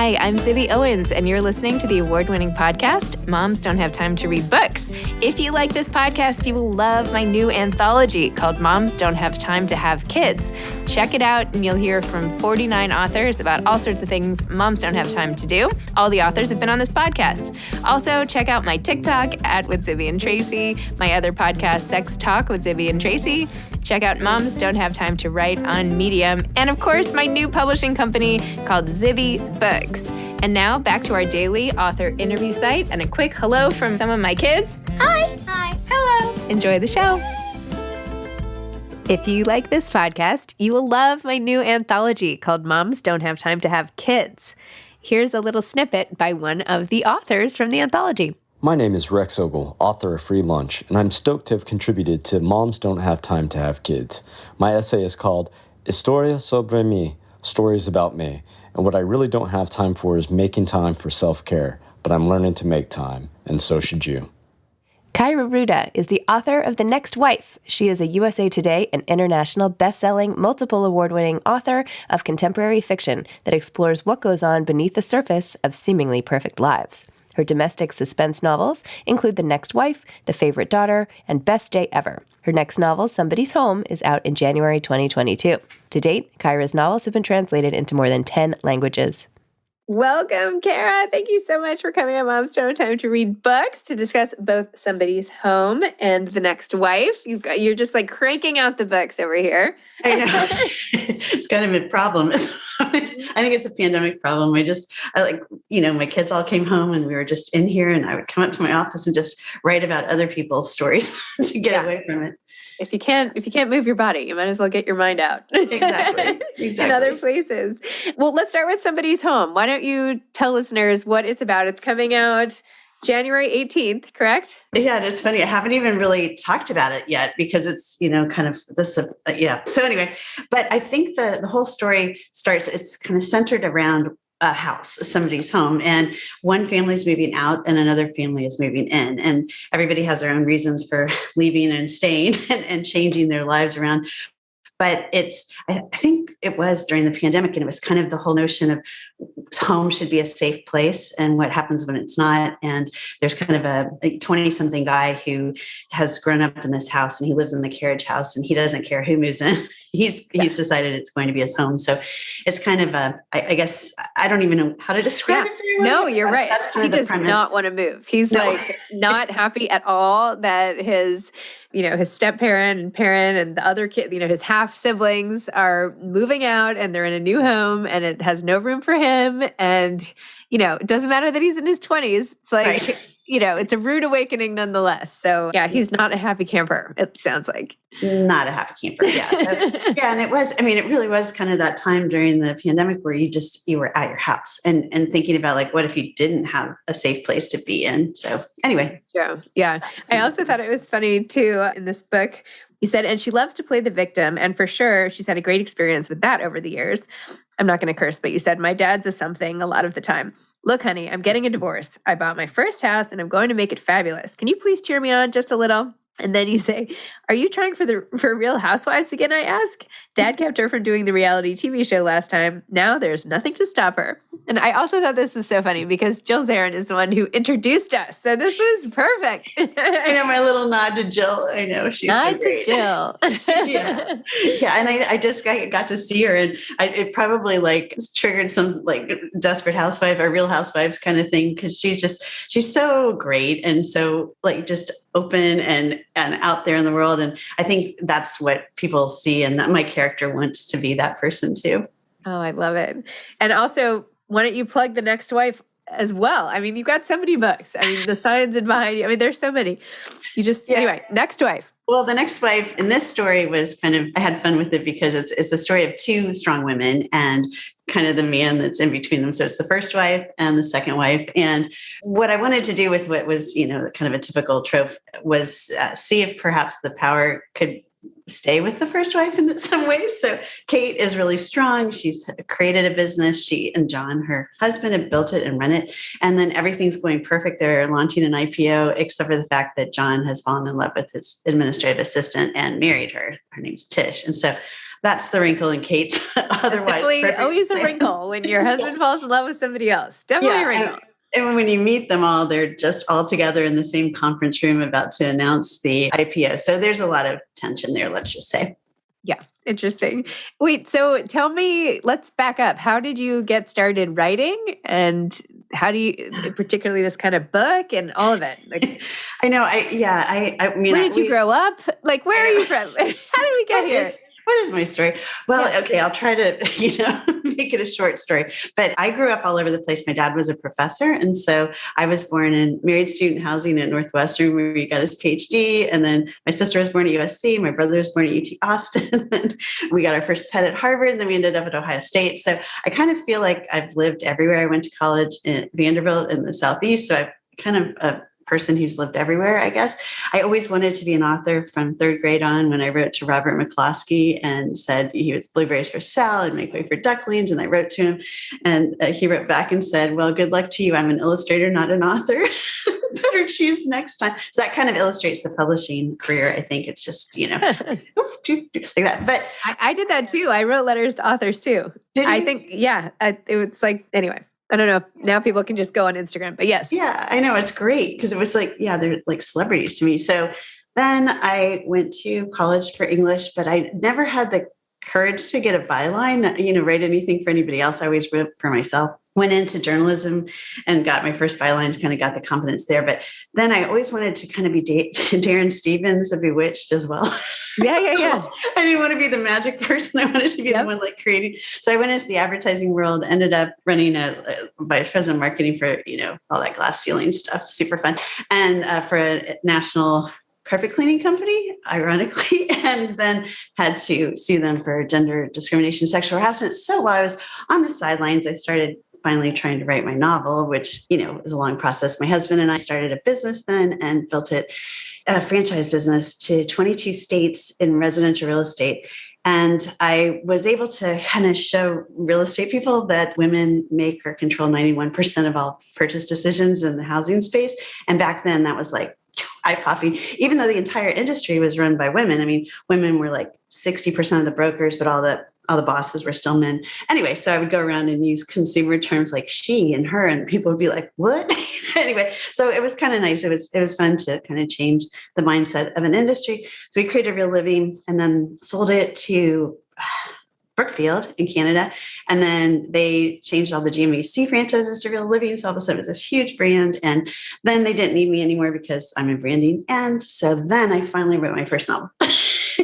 Hi, I'm Zibby Owens, and you're listening to the award-winning podcast, Moms Don't Have Time to Read Books. If you like this podcast, you will love my new anthology called Moms Don't Have Time to Have Kids. Check it out, and you'll hear from 49 authors about all sorts of things moms don't have time to do. All the authors have been on this podcast. Also, check out my TikTok @with Zibby and Tracy, my other podcast, Sex Talk with Zibby and Tracy. Check out Moms Don't Have Time to Write on Medium. And of course, my new publishing company called Zibby Books. And now back to our daily author interview site and a quick hello from some of my kids. Hi. Hi. Hello. Enjoy the show. If you like this podcast, you will love my new anthology called Moms Don't Have Time to Have Kids. Here's a little snippet by one of the authors from the anthology. My name is Rex Ogle, author of Free Lunch, and I'm stoked to have contributed to Moms Don't Have Time to Have Kids. My essay is called Historias sobre mí, Stories About Me, and what I really don't have time for is making time for self-care, but I'm learning to make time, and so should you. Kaira Rouda is the author of The Next Wife. She is a USA Today and international best-selling, multiple award-winning author of contemporary fiction that explores what goes on beneath the surface of seemingly perfect lives. Her domestic suspense novels include The Next Wife, The Favorite Daughter, and Best Day Ever. Her next novel, Somebody's Home, is out in January 2022. To date, Kaira's novels have been translated into more than 10 languages. Welcome, Kaira. Thank you so much for coming on Moms Don't Have Time to Read Books to discuss both Somebody's Home and The Next Wife. You're just like cranking out the books over here. I know. It's kind of a problem. I think it's a pandemic problem. My kids all came home and we were just in here, and I would come up to my office and just write about other people's stories to get away from it. If you can't move your body, you might as well get your mind out. Exactly. In other places. Well, let's start with Somebody's Home. Why don't you tell listeners what it's about? It's coming out January 18th, correct? Yeah, and it's funny. I haven't even really talked about it yet because it's, kind of this, yeah. So anyway, but I think the whole story it's kind of centered around a house, somebody's home, and one family is moving out and another family is moving in, and everybody has their own reasons for leaving and staying and changing their lives around. But I think it was during the pandemic, and it was kind of the whole notion of home should be a safe place and what happens when it's not. And there's kind of a 20-something guy who has grown up in this house, and he lives in the carriage house, and he doesn't care who moves in. He's decided it's going to be his home. So it's kind of I guess, I don't even know how to describe it for you. No, you're right. That's kind he of the does premise. not want to move. He's not happy at all that his step-parent and parent and the other kid, his half siblings are moving out and they're in a new home and it has no room for him. And, it doesn't matter that he's in his 20s. It's like, right. It's a rude awakening nonetheless. So yeah, he's not a happy camper, it sounds like. Not a happy camper. Yeah. So, yeah. And it really was kind of that time during the pandemic where you were at your house and thinking about like, what if you didn't have a safe place to be in? So anyway. Yeah. I also thought it was funny too, in this book, you said, and she loves to play the victim. And for sure, she's had a great experience with that over the years. I'm not going to curse, but you said, my dad's a something a lot of the time. Look, honey, I'm getting a divorce. I bought my first house and I'm going to make it fabulous. Can you please cheer me on just a little? And then you say, are you trying for Real Housewives again, I ask? Dad kept her from doing the reality TV show last time. Now there's nothing to stop her. And I also thought this was so funny because Jill Zarin is the one who introduced us. So this was perfect. I know, my little nod to Jill. I know, she's so great. To Jill. Yeah. And I just got to see her, and it probably triggered some Desperate Housewife or Real Housewives kind of thing, because she's so great and so just open and out there in the world. And I think that's what people see, and that my character wants to be that person too. Oh, I love it. And also, why don't you plug The Next Wife as well? I mean, you've got so many books. I mean, the science in behind you. I mean, there's so many. Anyway, Next Wife. Well, The Next Wife in this story was I had fun with it because it's the story of two strong women and kind of the man that's in between them. So it's the first wife and the second wife. And what I wanted to do with what was, kind of a typical trope was see if perhaps the power could stay with the first wife in some ways. So Kate is really strong. She's created a business. She and John, her husband, have built it and run it. And then everything's going perfect. They're launching an IPO, except for the fact that John has fallen in love with his administrative assistant and married her. Her name's Tish. And so that's the wrinkle in Kate's. Otherwise, definitely perfect. always a wrinkle when your husband falls in love with somebody else. Definitely a wrinkle. And when you meet them all, they're just all together in the same conference room about to announce the IPO. So there's a lot of tension there, let's just say. Yeah. Interesting. Wait, so tell me, let's back up. How did you get started writing? And how do you, particularly this kind of book and all of it? Like, I know. I mean, where did you grow up? Like, where are you from? How did we get here? What is my story? Well, okay, I'll try to, make it a short story. But I grew up all over the place. My dad was a professor. And so I was born in married student housing at Northwestern, where he got his PhD. And then my sister was born at USC. My brother was born at UT Austin. And then we got our first pet at Harvard. And then we ended up at Ohio State. So I kind of feel like I've lived everywhere. I went to college in Vanderbilt in the Southeast. So I'm kind of a person who's lived everywhere, I guess. I always wanted to be an author from third grade on, when I wrote to Robert McCloskey and said he was blueberries for salad, make way for ducklings. And I wrote to him, and he wrote back and said, well, good luck to you. I'm an illustrator, not an author. Better choose next time. So that kind of illustrates the publishing career. I think it's just, like that. But I did that too. I wrote letters to authors too. I think, it was like, anyway. I don't know if now people can just go on Instagram, but yes. Yeah, I know. It's great because it was like, they're like celebrities to me. So then I went to college for English, but I never had the courage to get a byline, write anything for anybody else. I always wrote for myself. Went into journalism and got my first bylines, kind of got the confidence there. But then I always wanted to kind of be Darren Stevens of Bewitched as well. Yeah. I didn't want to be the magic person. I wanted to be the one like creating. So I went into the advertising world, ended up running a vice president of marketing for, all that glass ceiling stuff, super fun. And for a national carpet cleaning company, ironically, and then had to sue them for gender discrimination, sexual harassment. So while I was on the sidelines, I started finally trying to write my novel, which, was a long process. My husband and I started a business then and built it, a franchise business, to 22 states in residential real estate. And I was able to kind of show real estate people that women make or control 91% of all purchase decisions in the housing space. And back then that was like eye-popping, even though the entire industry was run by women. I mean, women were like 60% of the brokers, but all the bosses were still men. Anyway, so I would go around and use consumer terms like she and her, and people would be like, what? Anyway, so it was kind of nice. It was fun to kind of change the mindset of an industry. So we created Real Living and then sold it to Brookfield in Canada. And then they changed all the GMAC franchises to Real Living. So all of a sudden it was this huge brand. And then they didn't need me anymore because I'm in branding. And so then I finally wrote my first novel.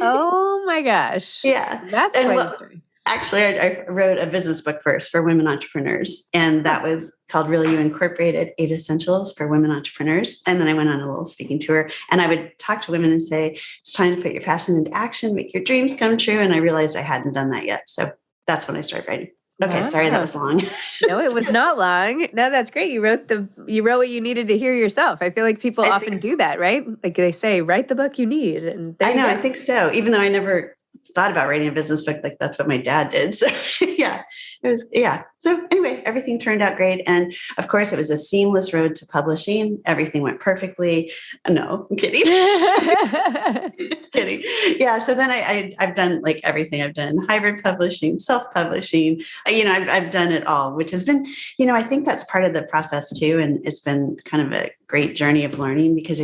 Oh my gosh. Yeah. That's quite a story. Actually, I wrote a business book first for women entrepreneurs, and that was called Real You Incorporated, 8 Essentials for Women Entrepreneurs. And then I went on a little speaking tour, and I would talk to women and say, it's time to put your passion into action, make your dreams come true. And I realized I hadn't done that yet. So that's when I started writing. Okay, sorry, that was long. No, it was not long. No, that's great. You wrote what you needed to hear yourself. I feel like people often do that, right? Like they say, write the book you need. And I know, I think so. Even though I never thought about writing a business book, like that's what my dad did. So So anyway, everything turned out great. And of course it was a seamless road to publishing. Everything went perfectly. No, I'm kidding. Kidding. Yeah. So then I've done like everything. I've done hybrid publishing, self-publishing, I've done it all, which has been, I think that's part of the process too. And it's been kind of a great journey of learning, because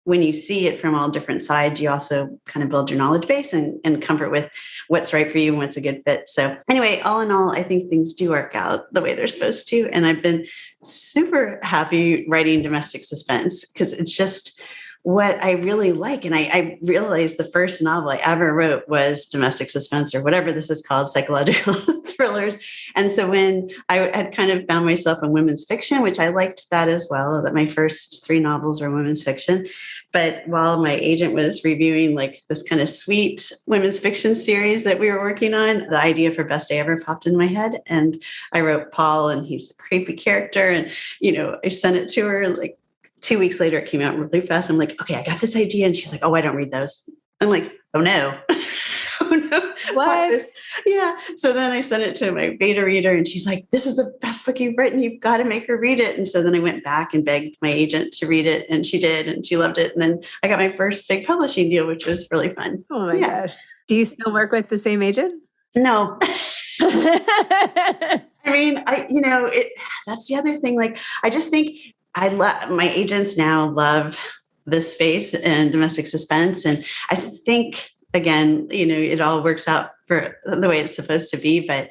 when you see it from all different sides, you also kind of build your knowledge base and comfort with what's right for you and what's a good fit. So anyway, all in all, I think things do work out the way they're supposed to. And I've been super happy writing domestic suspense, because it's just what I really like. And I realized the first novel I ever wrote was domestic suspense, or whatever this is called, psychological thrillers. And so when I had kind of found myself in women's fiction, which I liked that as well, that my first 3 novels were women's fiction. But while my agent was reviewing like this kind of sweet women's fiction series that we were working on, the idea for Best Day Ever popped in my head. And I wrote Paul, and he's a creepy character. And, I sent it to her like 2 weeks later. It came out really fast. I'm like, okay, I got this idea. And she's like, oh, I don't read those. I'm like, oh no. phone What? office. Yeah. So then I sent it to my beta reader and she's like, this is the best book you've written. You've got to make her read it. And so then I went back and begged my agent to read it and she did and she loved it. And then I got my first big publishing deal, which was really fun. Oh my gosh. Do you still work with the same agent? No. I mean, that's the other thing. Like, I just think my agents now love this space and domestic suspense. And I think, again, it all works out for the way it's supposed to be. But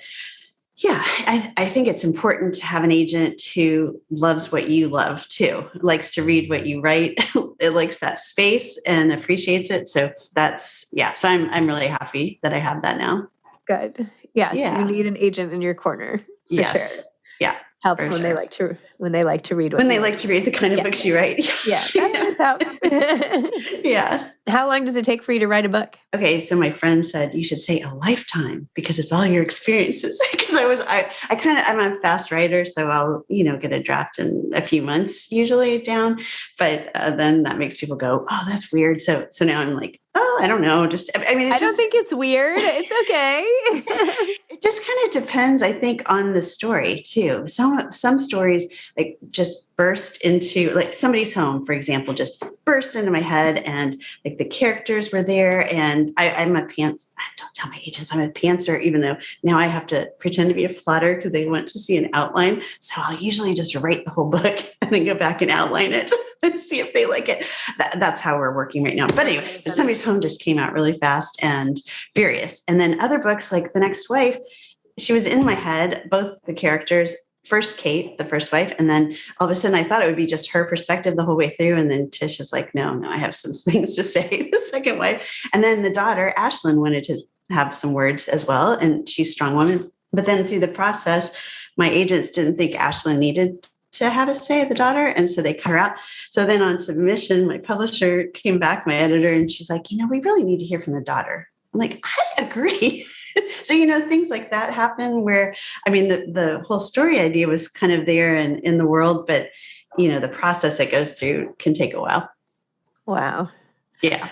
yeah, I think it's important to have an agent who loves what you love too, likes to read what you write. It likes that space and appreciates it. So so I'm really happy that I have that now. Good. Yes, Yeah. you need an agent in your corner. For Yes. Sure. Yeah. Helps when they like to read when they like to read the kind of books you write. Yeah, that helps. Yeah. How long does it take for you to write a book? Okay, so my friend said you should say a lifetime because it's all your experiences. Because I'm a fast writer, so I'll get a draft in a few months usually down, but then that makes people go, oh, that's weird. So now I'm like, oh, I don't know. I don't think it's weird. It's okay. It just kind of depends, I think, on the story too. Some stories like just burst into, like Somebody's Home, for example, just burst into my head, and like the characters were there. And I'm a pants. Don't tell my agents I'm a pantser, even though now I have to pretend to be a plotter because they want to see an outline. So I'll usually just write the whole book and then go back and outline it and see if they like it. That's how we're working right now. But anyway, Somebody's Home just came out really fast and furious. And then other books like The Next Wife, she was in my head, both the characters. First Kate, the first wife, and then all of a sudden I thought it would be just her perspective the whole way through. And then Tish is like, no, I have some things to say, the second wife. And then the daughter, Ashlyn, wanted to have some words as well. And she's a strong woman. But then through the process, my agents didn't think Ashlyn needed to have a say, the daughter. And so they cut her out. So then on submission, my publisher came back, my editor, and she's like, we really need to hear from the daughter. I'm like, I agree. So, things like that happen where, the whole story idea was kind of there and in the world, but, the process it goes through can take a while. Wow. Yeah.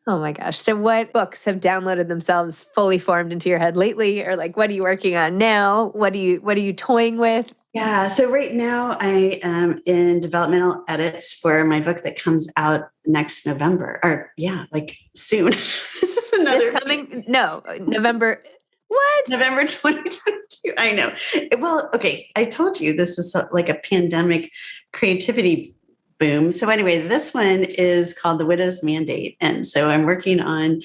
Oh my gosh. So what books have downloaded themselves fully formed into your head lately? Or like, what are you working on now? What are you toying with? Yeah. So right now I am in developmental edits for my book that comes out next November, or soon. This is another November. What? November 2022. I know. Well, okay. I told you this was like a pandemic creativity boom. So anyway, this one is called The Widow's Mandate. And so I'm working on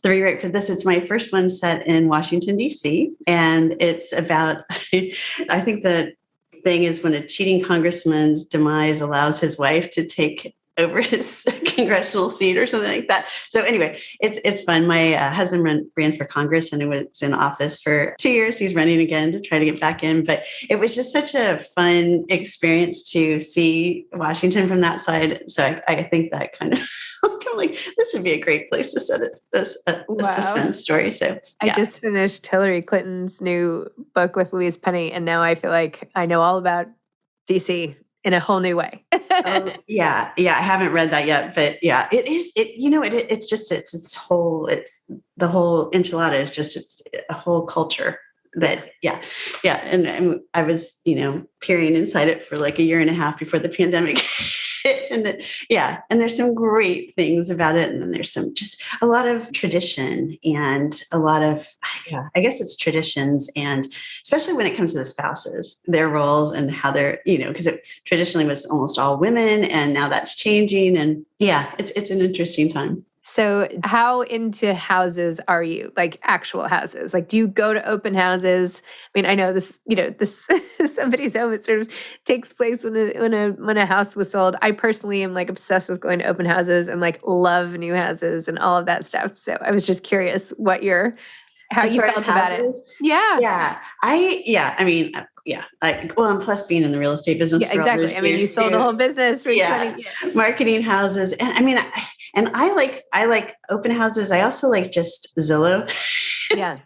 the rewrite for this. It's my first one set in Washington, D.C. And it's about, I think the thing is when a cheating congressman's demise allows his wife to take over his congressional seat or something like that. So anyway, it's fun. My husband ran for Congress and he was in office for 2 years. He's running again to try to get back in. But it was just such a fun experience to see Washington from that side. So I think that kind of, I'm like, this would be a great place to set a suspense story. So yeah. I just finished Hillary Clinton's new book with Louise Penny, and now I feel like I know all about DC in a whole new way. Yeah. I haven't read that yet, but yeah, it's the whole enchilada is just, it's a whole culture that, yeah. And I was, peering inside it for like a year and a half before the pandemic hit. And there's some great things about it. And then there's just a lot of tradition and a lot of, I guess it's traditions. And especially when it comes to the spouses, their roles and how they're, because it traditionally was almost all women and now that's changing. And yeah, it's an interesting time. So how into houses are you? Like actual houses? Like, do you go to open houses? I mean, I know this, this Somebody's Home, it sort of takes place when a house was sold. I personally am like obsessed with going to open houses and like love new houses and all of that stuff. So I was just curious how you felt about it. Yeah. And plus being in the real estate business. Yeah, exactly. You sold a whole business for 20 years. Marketing houses. And I like open houses. I also like just Zillow. Yeah.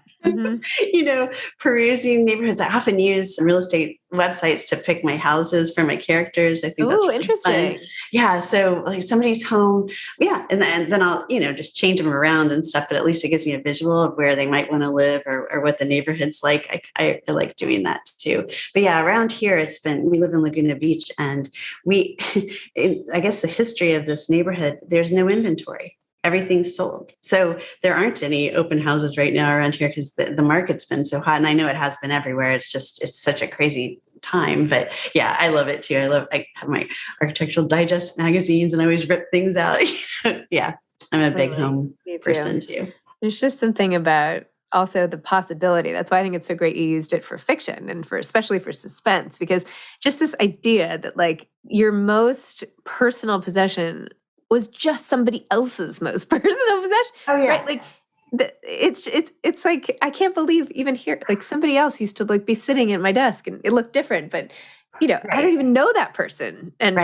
perusing neighborhoods. I often use real estate websites to pick my houses for my characters. I think that's really interesting. fun. Yeah. So like somebody's home. Yeah. And then I'll, just change them around and stuff, but at least it gives me a visual of where they might want to live or what the neighborhood's like. I like doing that too. But yeah, around here, we live in Laguna Beach, and I guess the history of this neighborhood, there's no inventory. Everything's sold. So there aren't any open houses right now around here because the market's been so hot. And I know it has been everywhere. It's such a crazy time. But yeah, I love it too. I have my Architectural Digest magazines and I always rip things out. Yeah, I'm a big home person too. There's just something about also the possibility. That's why I think it's so great you used it for fiction and especially for suspense, because just this idea that like your most personal possession was just somebody else's most personal possession. Oh yeah. Right? Like it's like, I can't believe even here, like somebody else used to like be sitting at my desk and it looked different, but right. I don't even know that person. And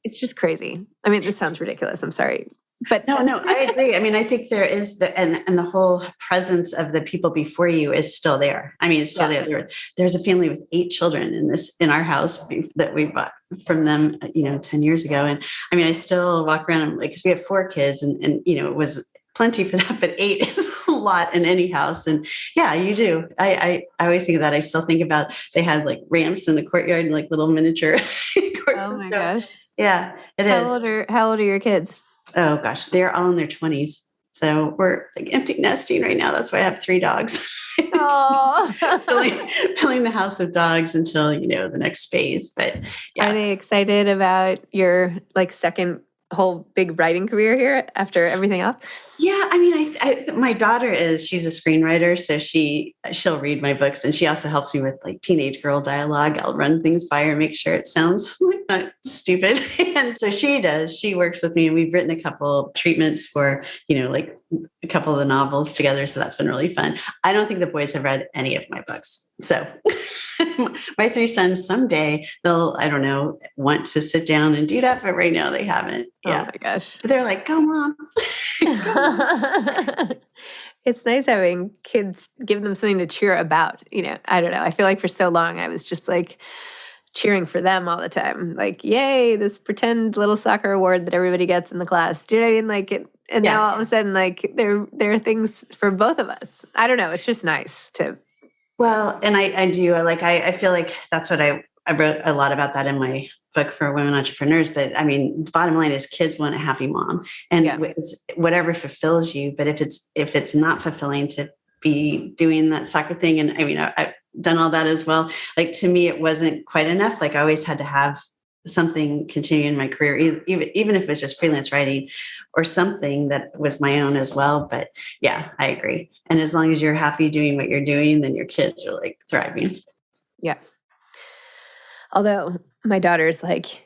it's just crazy. I mean, this sounds ridiculous. I'm sorry. But no, I agree. I mean, I think there is and the whole presence of the people before you is still there. I mean, it's still there. There's a family with 8 children in our house that we bought from them, 10 years ago. And I mean, I still walk around and because we have 4 kids and it was plenty for that, but 8 is a lot in any house. And yeah, you do. I always think of that. I still think about, they had like ramps in the courtyard and like little miniature courses. Oh my gosh. Yeah, it is. How old are your kids? Oh gosh, they're all in their 20s. So we're like empty nesting right now. That's why I have 3 dogs. filling the house with dogs until, the next phase. But yeah. Are they excited about your like second whole big writing career here after everything else? Yeah, I mean, my daughter she's a screenwriter, so she'll read my books, and she also helps me with like teenage girl dialogue. I'll run things by her and make sure it sounds not stupid. And so she does. She works with me, and we've written a couple treatments for, like a couple of the novels together. So that's been really fun. I don't think the boys have read any of my books. So my 3 sons, someday they'll, I don't know, want to sit down and do that, but right now they haven't. Yeah. Oh my gosh. But they're like, go mom. It's nice having kids, give them something to cheer about. I don't know. I feel like for so long I was just like cheering for them all the time. Like, yay, this pretend little soccer award that everybody gets in the class. Do you know what I mean? Like, now all of a sudden, like there are things for both of us. I don't know. It's just nice to. Well, and I do. I feel like that's what I wrote a lot about that in my book for women entrepreneurs. But I mean, the bottom line is kids want a happy mom, and it's whatever fulfills you. But if it's not fulfilling to be doing that soccer thing, and I mean, I've done all that as well. Like to me, it wasn't quite enough. Like I always had to have something continue in my career, even if it was just freelance writing or something that was my own as well. But yeah, I agree. And as long as you're happy doing what you're doing, then your kids are like thriving. Yeah. Although my daughter's like,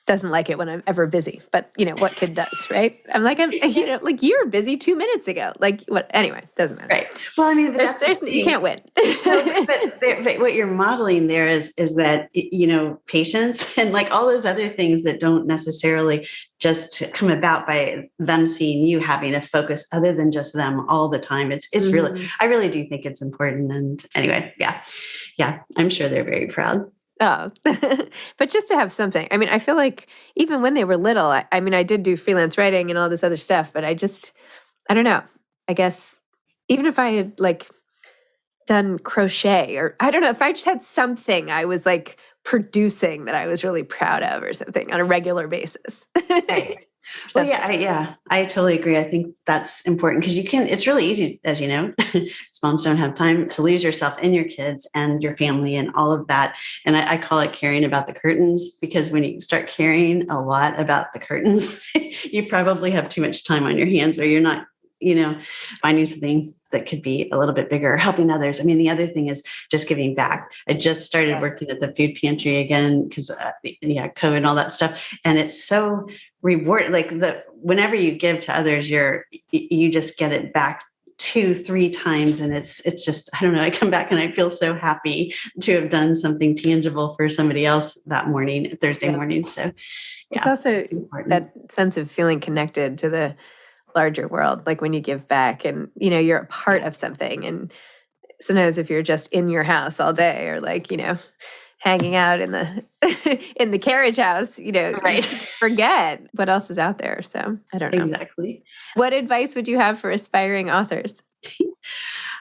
doesn't like it when I'm ever busy, but what kid does, right? I'm like, like you were busy 2 minutes ago. Like what? Anyway, doesn't matter. Right. Well, I mean, there's you can't win. but what you're modeling there is that, patience and like all those other things that don't necessarily just come about by them seeing you having a focus other than just them all the time. It's really, I really do think it's important. And anyway, yeah, I'm sure they're very proud. Oh, but just to have something. I mean, I feel like even when they were little, I mean, I did do freelance writing and all this other stuff, but I don't know. I guess even if I had like done crochet or I don't know, if I just had something I was like producing that I was really proud of or something on a regular basis. Right. Well, I totally agree. I think that's important because it's really easy, as you know, moms don't have time to lose yourself in your kids and your family and all of that. And I call it caring about the curtains, because when you start caring a lot about the curtains, you probably have too much time on your hands, or you're not, finding something that could be a little bit bigger, helping others. I mean, the other thing is just giving back. I just started working at the food pantry again because, COVID and all that stuff. And it's so rewarding. Like whenever you give to others, you just get it back 2-3 times. And it's just, I don't know, I come back and I feel so happy to have done something tangible for somebody else that morning, Thursday morning. So it's also that sense of feeling connected to the larger world, like when you give back and, you're a part of something. And sometimes if you're just in your house all day or like, hanging out in the in the carriage house, Right. you forget what else is out there. So I don't know. Exactly. What advice would you have for aspiring authors?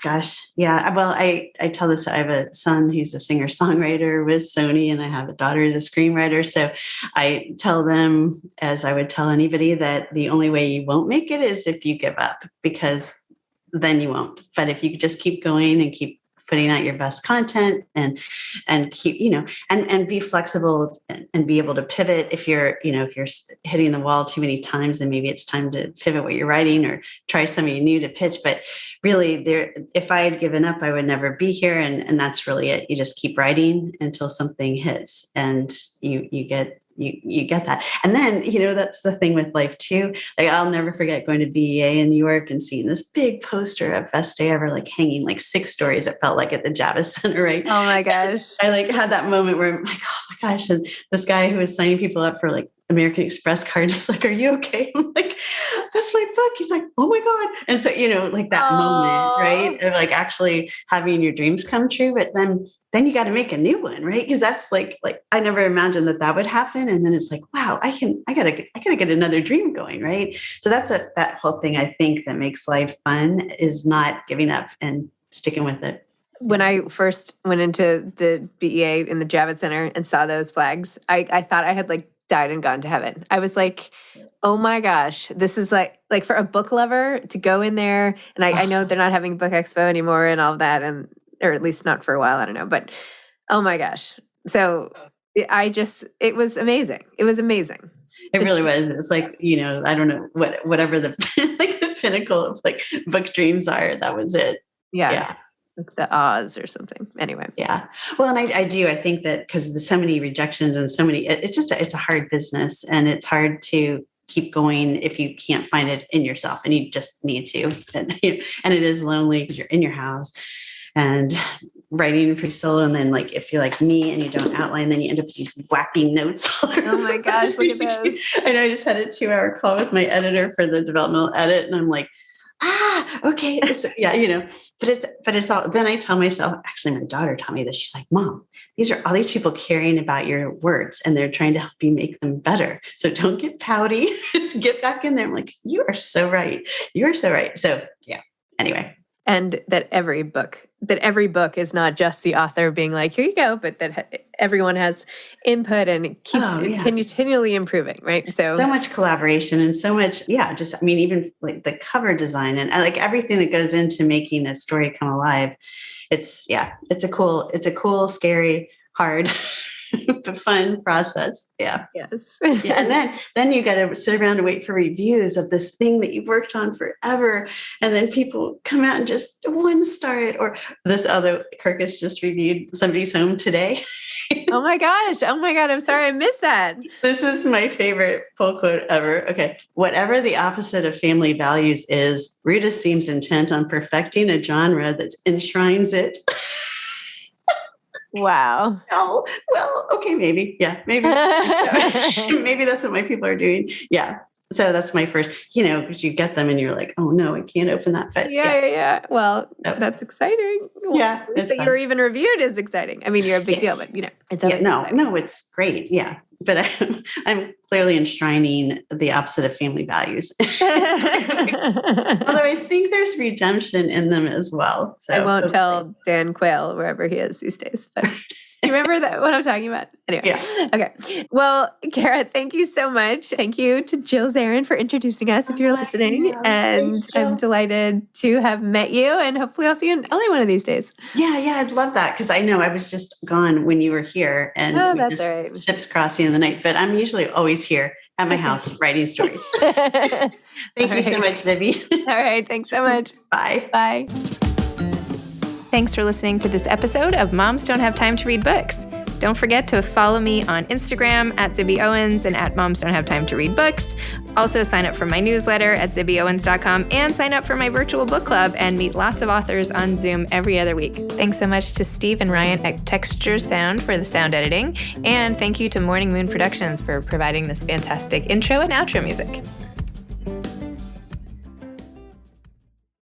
Gosh, yeah. Well, I tell this, I have a son who's a singer-songwriter with Sony, and I have a daughter who's a screenwriter. So I tell them, as I would tell anybody, that the only way you won't make it is if you give up, because then you won't. But if you just keep going and keep putting out your best content and keep, and be flexible and be able to pivot. If you're hitting the wall too many times, then maybe it's time to pivot what you're writing or try something new to pitch. But really if I had given up, I would never be here. And that's really it. You just keep writing until something hits and you get that. And then, that's the thing with life too. Like I'll never forget going to BEA in New York and seeing this big poster of Best Day Ever, like hanging like 6 stories, it felt like, at the Javits Center, right? Oh my gosh. I like had that moment where I'm like, oh my gosh. And this guy who was signing people up for like American Express cards is like, are you okay? I'm like, that's my book. He's like, oh my God. And so, like that moment, right? Of like actually having your dreams come true. But then you got to make a new one, right? Because that's like I never imagined that would happen. And then it's like, wow, I gotta get another dream going, right? So that's that whole thing. I think that makes life fun is not giving up and sticking with it. When I first went into the BEA in the Javits Center and saw those flags, I thought I had like died and gone to heaven. I was like, oh my gosh, this is like for a book lover to go in there. And I know they're not having Book Expo anymore and all of that, or at least not for a while. I don't know, but oh my gosh. So it was amazing. It was amazing. It really was. It's like, I don't know whatever the like the pinnacle of like book dreams are. That was it. Yeah. Like the Oz or something. Anyway. Yeah. Well, and I think that because there's so many rejections and so many, it's a hard business, and it's hard to keep going if you can't find it in yourself, and you just need to. And it is lonely because you're in your house and writing for solo. And then like, if you're like me and you don't outline, then you end up with these wacky notes. Oh my gosh. Look at those. I know I just had a 2-hour call with my editor for the developmental edit. And I'm like, okay. But it's all, then I tell myself, actually, my daughter told me this. She's like, Mom, these are all these people caring about your words and they're trying to help you make them better. So don't get pouty, just get back in there. I'm like, you are so right. You're so right. So yeah, anyway. And that every book is not just the author being like, here you go, but that everyone has input and it keeps continually improving, right? So much collaboration and so much, even like the cover design and like everything that goes into making a story come alive. It's a cool, scary, hard, but fun process. Yeah. Yes. Yeah. And then you got to sit around and wait for reviews of this thing that you've worked on forever. And then people come out and just 1-star it, or this other Kirkus just reviewed Somebody's Home today. Oh my gosh. Oh my God. I'm sorry. I missed that. This is my favorite pull quote ever. Okay. Whatever the opposite of family values is, Rouda seems intent on perfecting a genre that enshrines it. Wow. Oh, well, okay, maybe. Yeah, maybe. Maybe that's what my people are doing. Yeah. So that's my first, because you get them and you're like, oh no, I can't open that. But yeah. Well, that's exciting. Well, yeah. That you're even reviewed is exciting. I mean, you're a big deal, but it's always exciting. No, it's great. Yeah. But I'm clearly enshrining the opposite of family values. Although I think there's redemption in them as well. So I won't tell Dan Quayle wherever he is these days. But you remember what I'm talking about? Anyway. Yeah. Okay. Well, Kaira, thank you so much. Thank you to Jill Zarin for introducing us if you're listening. Yeah, and thanks, I'm delighted to have met you, and hopefully I'll see you in LA one of these days. Yeah, I'd love that, because I know I was just gone when you were here, and that's right. Ships crossing in the night, but I'm usually always here at my house writing stories. Thank you so much, Zibby. All right. Thanks so much. Bye. Bye. Thanks for listening to this episode of Moms Don't Have Time to Read Books. Don't forget to follow me on Instagram at Zibby Owens and at Moms Don't Have Time to Read Books. Also sign up for my newsletter at zibbyowens.com and sign up for my virtual book club and meet lots of authors on Zoom every other week. Thanks so much to Steve and Ryan at Texture Sound for the sound editing. And thank you to Morning Moon Productions for providing this fantastic intro and outro music.